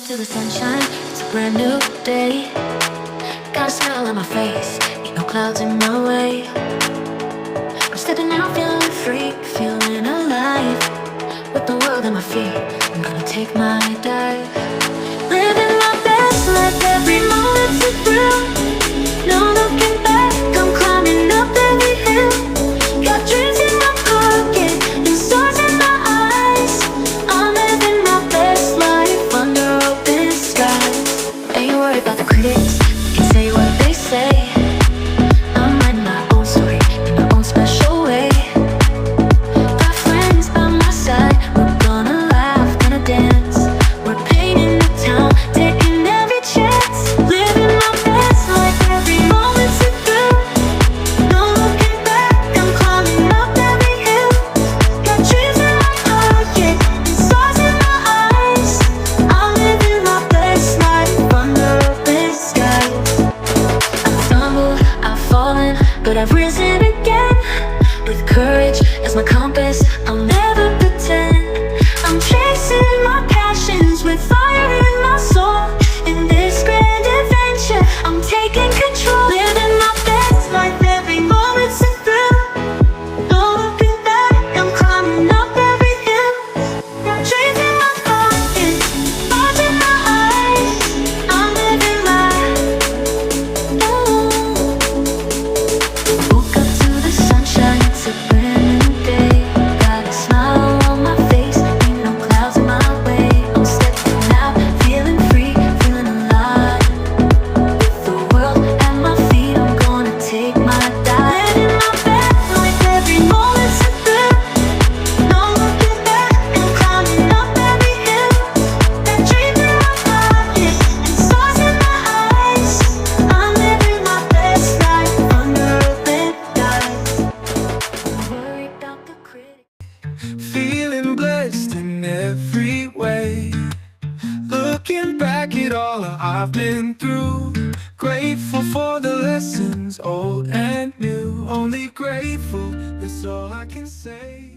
to the sunshine, it's a brand new day. Got a smile on my face, ain't no clouds in my way. I'm stepping out, feeling free, feeling alive. With the world at my feet, I'm gonna take my dive. Living my best life, every moment's a thrill. No looking back, I'm climbing up every hill. Got dreams in my pocket and stars in my eyes. I'm living my best life under open skies. Ain't worried about the critics, they can say what they say. I'm writing my own story in my own special way. Got friends by my side, we're gonna laugh, gonna dance. We're painting the town, taking every chance. Living my best life, every moment's a thrill. No looking back, I'm climbing up every hill. Got dreams in my pocket and stars in my eyes. I'm living my best life under open skies. I've stumbled, I've fallen, but I've risen again. With courage as my compass, I'll never pretend. I'm chasing my passions with fire in my soul. In this grand adventure, I'm taking control. Living my best life, every moment's a thrill. No looking back, I'm climbing up every hill. Got dreams in my pocket, stars in my eyes. I'm living life. Woke up to the sunshine, it's a brand new day. Got a smile on my face, ain't no clouds in my way. I'm stepping out, feeling free, feeling alive. With the world at my feet, I'm gonna take my dive. Living my best life, every moment's a thrill. No looking back, I'm climbing up every hill. Got dreams in my pocket and stars in my eyes. I'm living my best life under open skies. Don't worry about the critics. Feeling blessed in every way. Looking back at all I've been through. Grateful for the lessons old and new. Only grateful, that's all I can say.